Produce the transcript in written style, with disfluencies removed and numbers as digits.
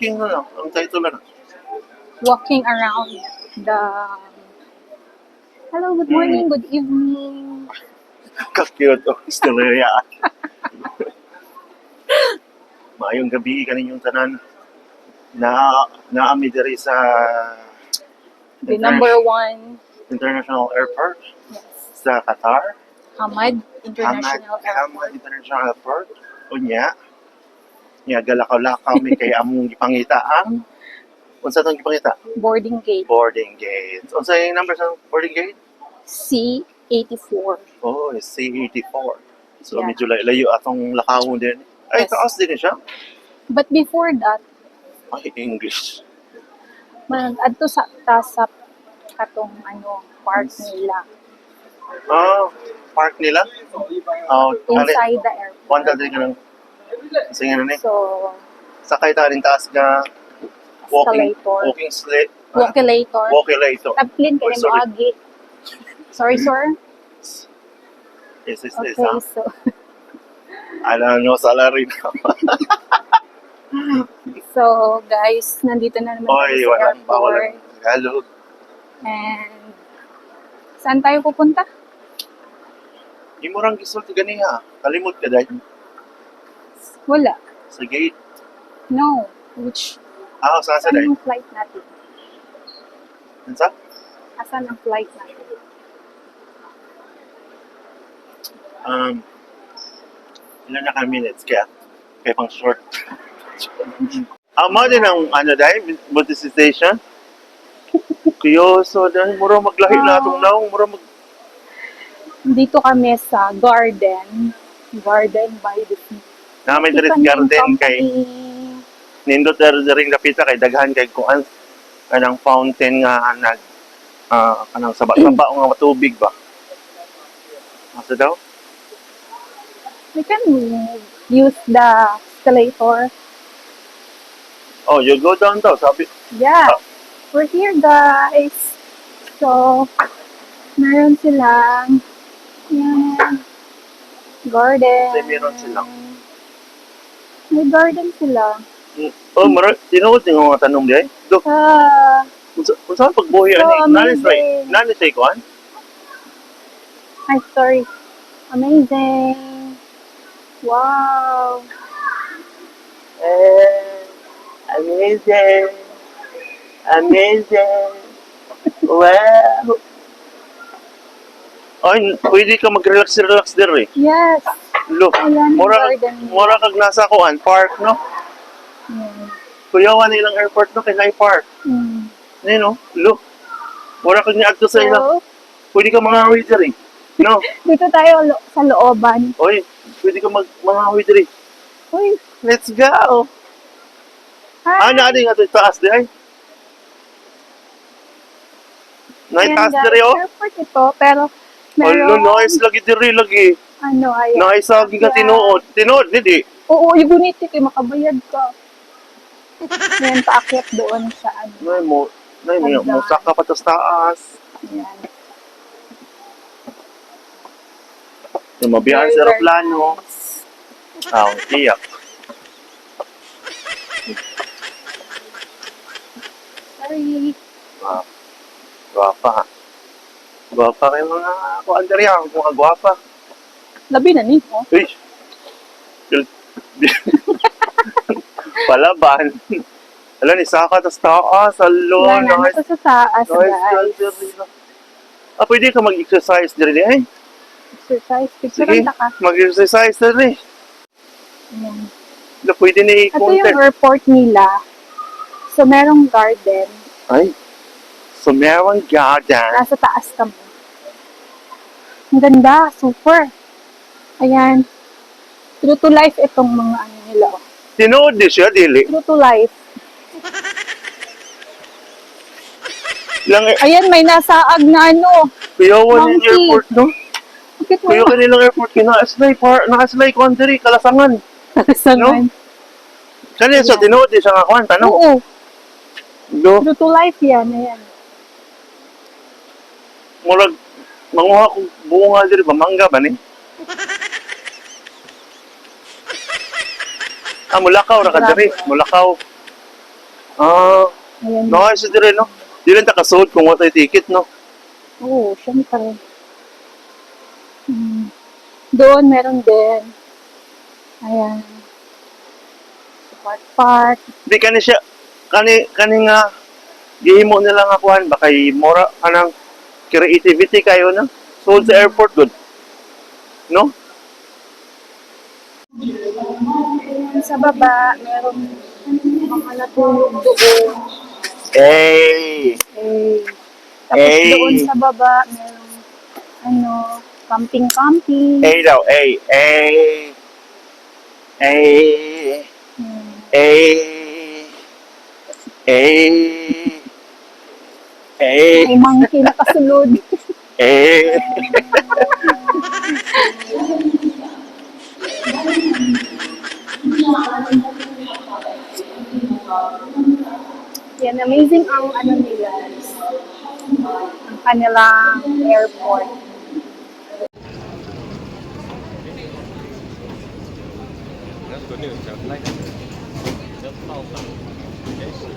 Walking na lang. Ang title na. Walking around the... Hello, good morning, good evening. Kakiyot o. Istorya. Maayong gabi kaninyong tanan. Naami diri sa The number one, International Airport yes, sa Qatar. Hamad International Hamad Airport. International Airport. Unya. Nya galakaw-lakaw mi kay among gipangita ang unsa tong gipangita? Boarding gate Boarding gate. Unsa yung number sa boarding gate? C84. Oh, it's C84. So Yeah. medyo layo atong lakawon din. Ay, Yes. taas din siya. But before that, Ay, English. adto sa tasap katong park nila Ah, park nila? Oh, inside the airport. Wanda din ka ng sige na ni. So, Sakay ta rin taas nga escalator, walking slate. walkilator. Walkilator. Tablin Oh, kay mo sorry. agi. Sorry, sir. Is Okay, ha? so Alam nyo, salary na. so guys, nandito na naman Oy, tayo sa walang bawal airport. ang Tagalog. And saan tayo pupunta? Di mo rang gisulti ganiha. Kalimot ka dahil Wala. sa gate. No. Which, Saan sa saan dahil? ang flight natin? Sa? Asan ang flight natin? Ilan na ka minutes kaya? Kaya pang short. Mo din ang dahil, Buddhist station. Kiyoso dahil, mura maglahi na itong naong, mura mag... Dito kami sa Garden by the Sea. Namin diri sa Tiffany garden Company. kay nindot ring napita kay daghan kay kuan kanang fountain nga kanang saba-saba nga matubig ba. Asa daw? We can use the escalator. Oh, you go down daw, sabi. Yeah. We're here, guys. So, meron silang garden. Say meron silang. May garden sila. Oh, tinuod yung mga tanong di ay. Do, unsa pagbuhi So ani? amazing. Nani say kuan? Hi, sorry. Amazing. Wow. Amazing. Amazing. Wow. Ay, pwede ka mag-relax dire. Yes. Look, Ayan, garden. mura kag nasa kuan park no. Kuyawan nilang airport no kay Nai Park. Ni no, look. Mura kag niadto sa ila. So, Pwede ka mangahoy diri. No. dito tayo sa looban. Oy, pwede ka mangahoy diri. Uy, Let's go. hi. Adi nga to taas di ay. Nay Ayan, taas guys, diri oh. airport ito, pero Hello, meron, nice lagi diri lagi. ayan. Nice lagi ka tinuod. Tinuod ni di. Oo, yung guniti, kay makabayad ka. Yan, paakyat doon sa Nay mo saka pa tas taas. Ayan. Yung mabiyahan Very, sa very aeroplano. nice. Tiyak. Sorry. Guwapa. Guwapa kayo mga kuan diri mga guwapa. Labi na ni, oh. Uy. Palaban. Alam ni saka tas taas. Hello, Yan, nice. ito sa taas, guys. Pwede ka mag-exercise diri eh. Exercise. Picture Sige, ka. mag-exercise diri. Ayan. Pwede ni Ito yung content. airport nila. So, merong garden. Ay. So, meron garden. Nasa taas kami. Ang ganda. Super. Ayan. True to life itong mga nila. Tinood di siya, dili. True to life. Lang, Ayan, may nasaag na kuyawan yung monkey. airport, no? Bakit mo? Kuya kanilang airport, nakaslay kon diri, kalasangan. Nasagan. Kani sa tinood di siya nga kuan, tanong. Oo. Do, True to life yan. Ayan. murag, manguha kong bunga diri, ba? Mangga ba ni? Mulakaw, ra ka diri. Mulakaw. Ah, Ayan. no, isa din no. Di rin takasuot kung wala tayo ticket, no? Oo, syempre. Mm. Doon, meron din. Ayan. Support park. Di kani siya, kani nga, gihimo nila nga kuhan, baka mora kanang creativity kayo na. Sold sa airport, good. No? Sa baba, meron mga natulog doon. Hey! Eh, tapos Hey! doon sa baba, merong ano, camping-camping. Hey daw, hey, hey, hey, Hmm. hey, hey, May hey, monkey na kasunod. hey. Yan, amazing ang ano nila, ang kanilang airport. That's good news. Sounds like it. Just call some.